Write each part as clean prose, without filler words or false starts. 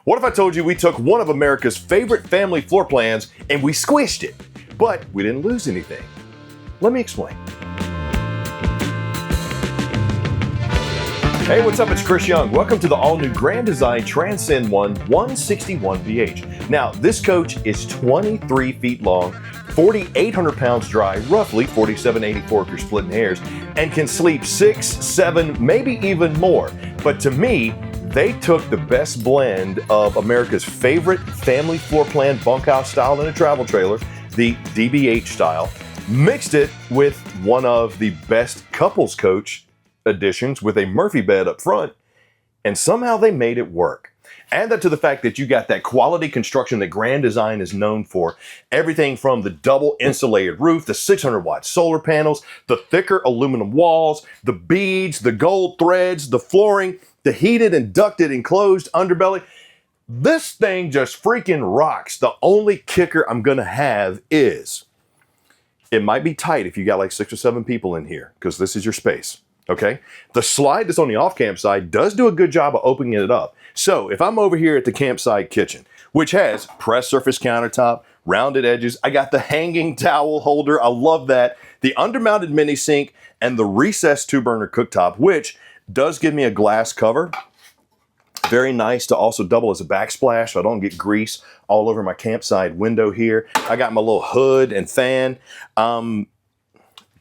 What if I told you we took one of America's favorite family floor plans and we squished it, but we didn't lose anything? Let me explain. Hey, what's up? It's Chris Young. Welcome to the all-new Grand Design Transcend One 161VH. Now, this coach is 23 feet long, 4,800 pounds dry, roughly 4784 if you're splitting hairs, and can sleep 6, 7, maybe even more. But to me, they took the best blend of America's favorite family floor plan bunkhouse style in a travel trailer, the DBH style, mixed it with one of the best couples coach additions with a Murphy bed up front, and somehow they made it work. Add that to the fact that you got that quality construction that Grand Design is known for. Everything from the double insulated roof, the 600-watt solar panels, the thicker aluminum walls, the beads, the gold threads, the flooring, the heated and ducted enclosed underbelly. This thing just freaking rocks. The only kicker I'm gonna have is it might be tight if you got like 6 or 7 people in here, because this is your space. Okay, the slide that's on the off-camp side does do a good job of opening it up. So if I'm over here at the campsite kitchen, which has pressed surface countertop, rounded edges, I got the hanging towel holder, I love that, the undermounted mini sink, and the recessed 2-burner cooktop, which does give me a glass cover. Very nice to also double as a backsplash so I don't get grease all over my campsite window here. I got my little hood and fan.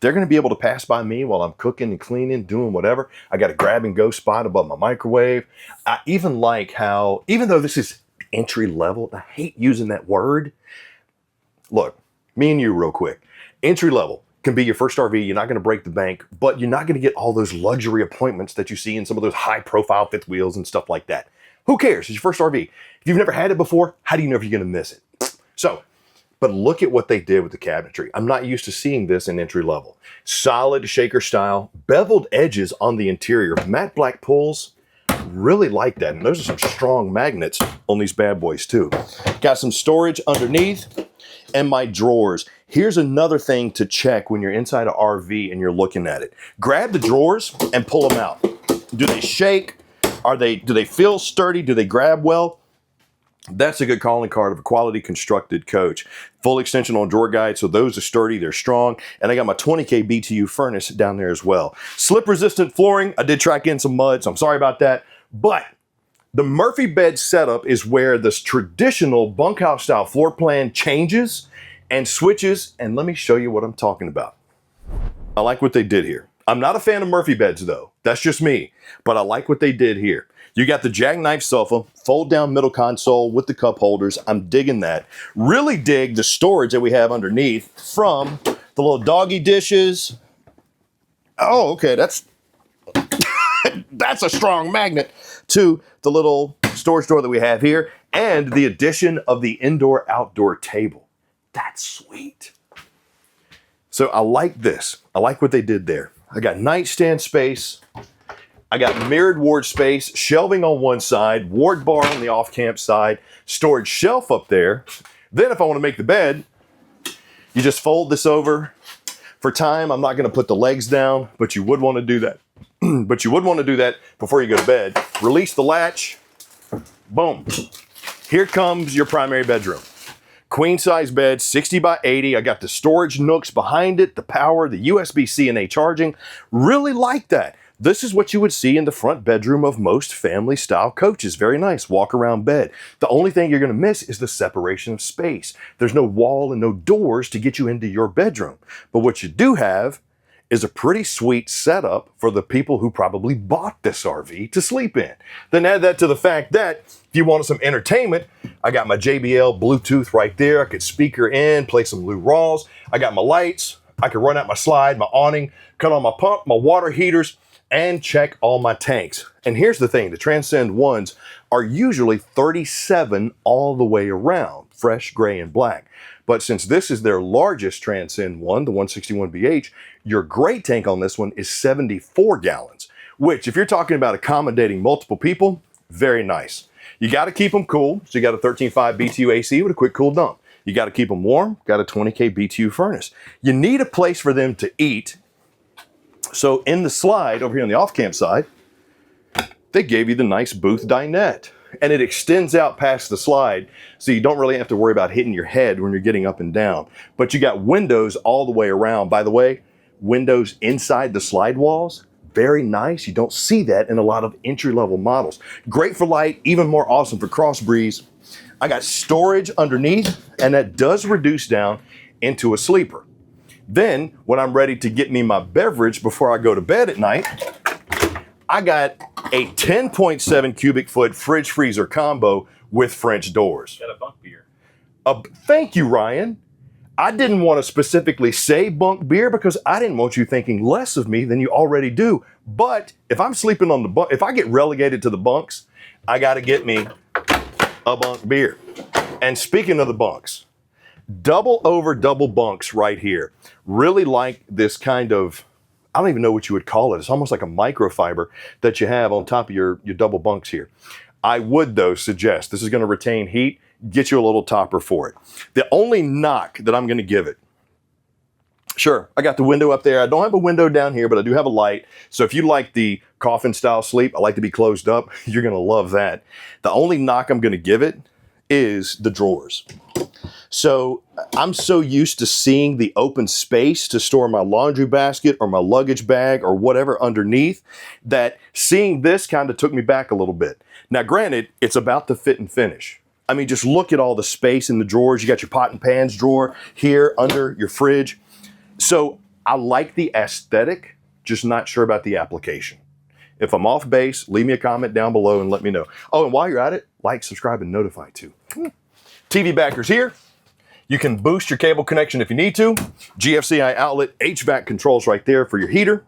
They're going to be able to pass by me while I'm cooking and cleaning, doing whatever. I got a grab and go spot above my microwave. I even like how, even though this is entry level, I hate using that word. Look, me and you real quick. Entry level can be your first RV. You're not going to break the bank, but you're not going to get all those luxury appointments that you see in some of those high profile fifth wheels and stuff like that. Who cares? It's your first RV. If you've never had it before, how do you know if you're going to miss it? So, but look at what they did with the cabinetry. I'm not used to seeing this in entry level. Solid shaker style, beveled edges on the interior, matte black pulls. Really like that. And those are some strong magnets on these bad boys too. Got some storage underneath and my drawers. Here's another thing to check when you're inside an RV and you're looking at it. Grab the drawers and pull them out. Do they shake? Do they feel sturdy? Do they grab well? That's a good calling card of a quality constructed coach. Full extension on drawer guide, so those are sturdy, they're strong. And I got my 20K BTU furnace down there as well. Slip resistant flooring. I did track in some mud, so I'm sorry about that. But the Murphy bed setup is where this traditional bunkhouse style floor plan changes and switches. And let me show you what I'm talking about. I like what they did here. I'm not a fan of Murphy beds though. That's just me. But I like what they did here. You got the jackknife sofa, fold down middle console with the cup holders. I'm digging that. Really dig the storage that we have underneath, from the little doggy dishes. Oh, okay, that's a strong magnet, to the little storage door that we have here, and the addition of the indoor-outdoor table. That's sweet. So I like this. I like what they did there. I got nightstand space. I got mirrored ward space, shelving on one side, ward bar on the off-camp side, storage shelf up there. Then if I want to make the bed, you just fold this over. For time, I'm not going to put the legs down, but you would want to do that. But you would want to do that before you go to bed. Release the latch. Boom. Here comes your primary bedroom. Queen size bed, 60 by 80. I got the storage nooks behind it, the power, the USB-C and A charging. Really like that. This is what you would see in the front bedroom of most family style coaches. Very nice walk around bed. The only thing you're going to miss is the separation of space. There's no wall and no doors to get you into your bedroom. But what you do have is a pretty sweet setup for the people who probably bought this RV to sleep in. Then add that to the fact that if you wanted some entertainment, I got my JBL Bluetooth right there. I could speaker in, play some Lou Rawls. I got my lights. I could run out my slide, my awning, cut on my pump, my water heaters, and check all my tanks. And here's the thing, the Transcend Ones are usually 37 all the way around, fresh, gray, and black. But since this is their largest Transcend One, the 161BH, your gray tank on this one is 74 gallons, which if you're talking about accommodating multiple people, very nice. You got to keep them cool, so you got a 13.5 BTU AC with a quick cool dump. You got to keep them warm, got a 20K BTU furnace. You need a place for them to eat. So in the slide over here on the off-camp side, they gave you the nice booth dinette. and it extends out past the slide, so you don't really have to worry about hitting your head when you're getting up and down. But you got windows all the way around. By the way, windows inside the slide walls, very nice. You don't see that in a lot of entry-level models. Great for light, even more awesome for cross breeze. I got storage underneath, and that does reduce down into a sleeper. Then, when I'm ready to get me my beverage before I go to bed at night, I got a 10.7 cubic foot fridge freezer combo with French doors. Got a bunk beer. Thank you, Ryan. I didn't want to specifically say bunk beer because I didn't want you thinking less of me than you already do. But if I'm sleeping on the bunk, if I get relegated to the bunks, I got to get me a bunk beer. And speaking of the bunks, double over double bunks right here. Really like this kind of, I don't even know what you would call it. It's almost like a microfiber that you have on top of your double bunks here. I would, though, suggest, this is going to retain heat, get you a little topper for it. The only knock that I'm going to give it, sure, I got the window up there. I don't have a window down here, but I do have a light. So if you like the coffin style sleep, I like to be closed up, you're going to love that. The only knock I'm going to give it is the drawers. So I'm so used to seeing the open space to store my laundry basket or my luggage bag or whatever underneath, that seeing this kind of took me back a little bit. Now, granted, it's about the fit and finish. I mean, just look at all the space in the drawers. You got your pot and pans drawer here under your fridge. So I like the aesthetic, just not sure about the application. If I'm off base, leave me a comment down below and let me know. Oh, and while you're at it, like, subscribe, and notify too. TV backers here. You can boost your cable connection if you need to. GFCI outlet, HVAC controls right there for your heater.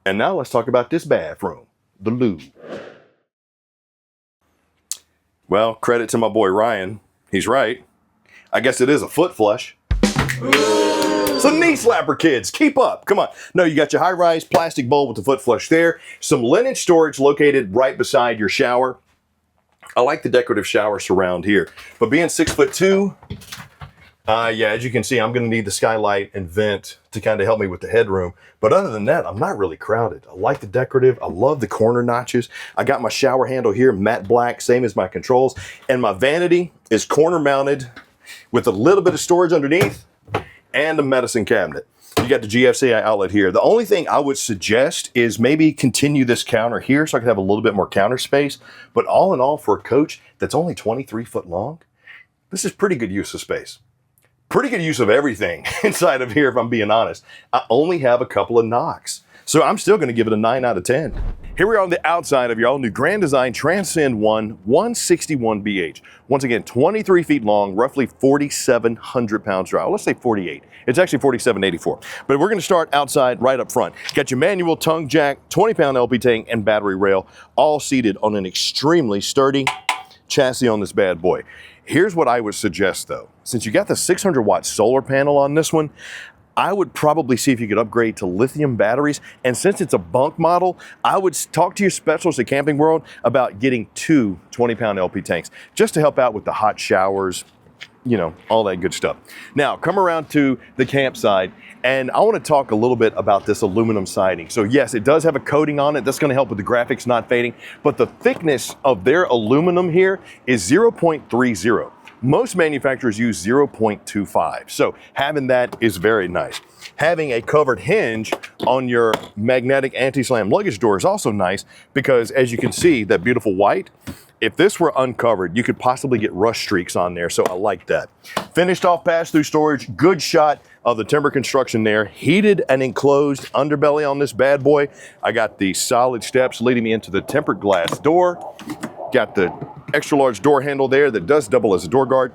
And now let's talk about this bathroom, the loo. Well, credit to my boy Ryan. He's right. I guess it is a foot flush. Some knee slapper, kids. Keep up. Come on. No, you got your high-rise plastic bowl with the foot flush there. Some linen storage located right beside your shower. I like the decorative shower surround here. But being 6'2", yeah, as you can see, I'm going to need the skylight and vent to kind of help me with the headroom. But other than that, I'm not really crowded. I like the decorative. I love the corner notches. I got my shower handle here, matte black, same as my controls. And my vanity is corner mounted with a little bit of storage underneath and a medicine cabinet. You got the GFCI outlet here. The only thing I would suggest is maybe continue this counter here so I can have a little bit more counter space. But all in all, for a coach that's only 23 foot long, this is pretty good use of space. Pretty good use of everything inside of here, if I'm being honest. I only have a couple of knocks, so I'm still going to give it a 9 out of 10. Here we are on the outside of your all-new Grand Design Transcend One 161BH. Once again, 23 feet long, roughly 4,700 pounds dry. Well, let's say 48. It's actually 4,784. But we're going to start outside right up front. Got your manual tongue jack, 20-pound LP tank, and battery rail, all seated on an extremely sturdy chassis on this bad boy. Here's what I would suggest, though. Since you got the 600-watt solar panel on this one, I would probably see if you could upgrade to lithium batteries. And since it's a bunk model, I would talk to your specialist at Camping World about getting 2 20-pound LP tanks just to help out with the hot showers, you know, all that good stuff. Now, come around to the campsite, and I want to talk a little bit about this aluminum siding. So yes, it does have a coating on it. That's going to help with the graphics not fading, but the thickness of their aluminum here is 0.30. Most manufacturers use 0.25, so having that is very nice. Having a covered hinge on your magnetic anti-slam luggage door is also nice because, as you can see, that beautiful white, if this were uncovered, you could possibly get rust streaks on there, so I like that. Finished off pass-through storage, good shot of the timber construction there. Heated and enclosed underbelly on this bad boy. I got the solid steps leading me into the tempered glass door. Got the extra large door handle there that does double as a door guard.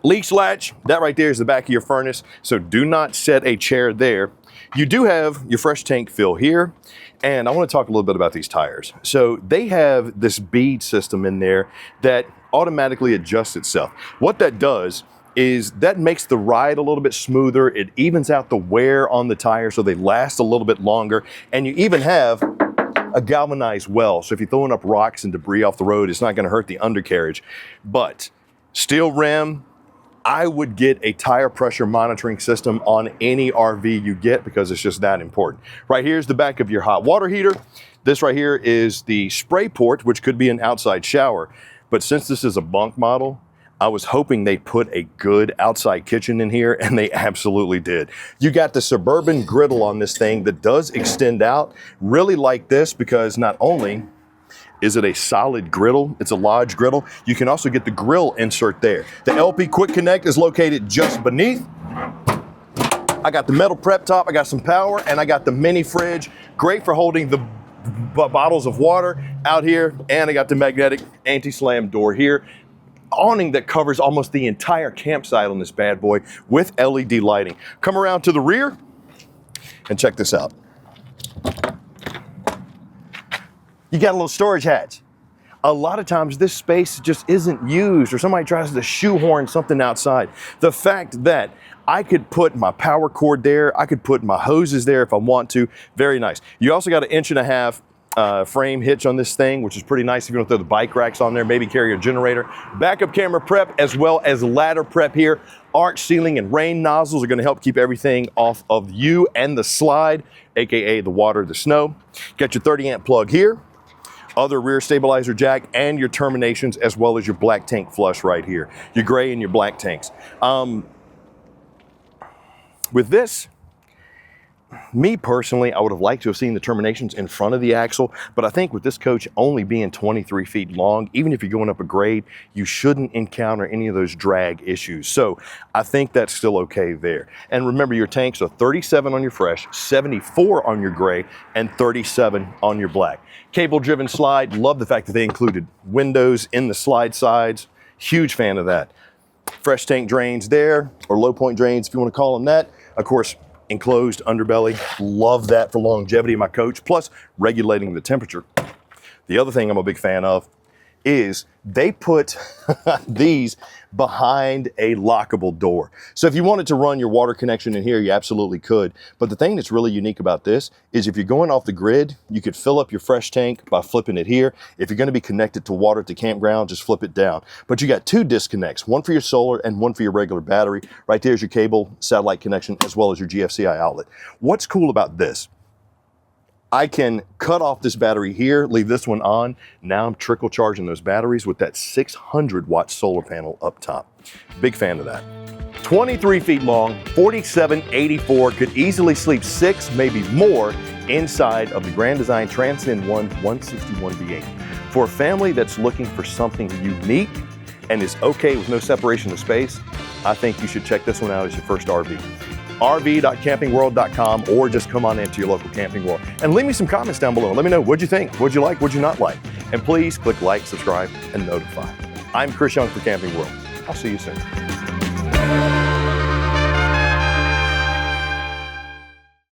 Leach latch, that right there is the back of your furnace, so do not set a chair there. You do have your fresh tank fill here, and I want to talk a little bit about these tires. So they have this bead system in there that automatically adjusts itself. What that does is that makes the ride a little bit smoother. It evens out the wear on the tires so they last a little bit longer, and you even have a galvanized well, so if you're throwing up rocks and debris off the road, it's not going to hurt the undercarriage. But steel rim, I would get a tire pressure monitoring system on any RV you get because it's just that important. Right here's the back of your hot water heater. This right here is the spray port, which could be an outside shower. But since this is a bunk model, I was hoping they put a good outside kitchen in here, and they absolutely did. You got the Suburban griddle on this thing that does extend out. Really like this because not only is it a solid griddle, it's a Lodge griddle, you can also get the grill insert there. The LP Quick Connect is located just beneath. I got the metal prep top, I got some power, and I got the mini fridge. Great for holding the bottles of water out here, and I got the magnetic anti-slam door here. Awning that covers almost the entire campsite on this bad boy with LED lighting. Come around to the rear and check this out. You got a little storage hatch. A lot of times this space just isn't used, or somebody tries to shoehorn something outside. The fact that I could put my power cord there, I could put my hoses there if I want to, very nice. You also got an 1.5 inch frame hitch on this thing, which is pretty nice if you want to throw the bike racks on there, maybe carry a generator. Backup camera prep as well as ladder prep here. Arch ceiling and rain nozzles are going to help keep everything off of you and the slide, aka the water, the snow. Got your 30 amp plug here, other rear stabilizer jack, and your terminations as well as your black tank flush right here. Your gray and your black tanks. With this, me personally, I would have liked to have seen the terminations in front of the axle, but I think with this coach only being 23 feet long, even if you're going up a grade, you shouldn't encounter any of those drag issues. So I think that's still okay there. And remember, your tanks are 37 on your fresh, 74 on your gray, and 37 on your black. Cable driven slide, love the fact that they included windows in the slide sides. Huge fan of that. Fresh tank drains there, or low point drains if you want to call them that. Of course, enclosed underbelly, love that for longevity of my coach, plus regulating the temperature. The other thing I'm a big fan of is they put these behind a lockable door. So if you wanted to run your water connection in here, you absolutely could. But the thing that's really unique about this is if you're going off the grid, you could fill up your fresh tank by flipping it here. If you're going to be connected to water at the campground, just flip it down. But you got two disconnects, one for your solar and one for your regular battery. Right there's your cable, satellite connection, as well as your GFCI outlet. What's cool about this? I can cut off this battery here, leave this one on. Now I'm trickle charging those batteries with that 600 watt solar panel up top. Big fan of that. 23 feet long, 4784, could easily sleep 6, maybe more, inside of the Grand Design Transcend One 161 V8. For a family that's looking for something unique and is okay with no separation of space, I think you should check this one out as your first RV. rv.campingworld.com, or just come on into your local Camping World and leave me some comments down below. Let me know what'd you think, what'd you like, what'd you not like, and please click like, subscribe, and notify. I'm Chris Young for Camping World. I'll see you soon.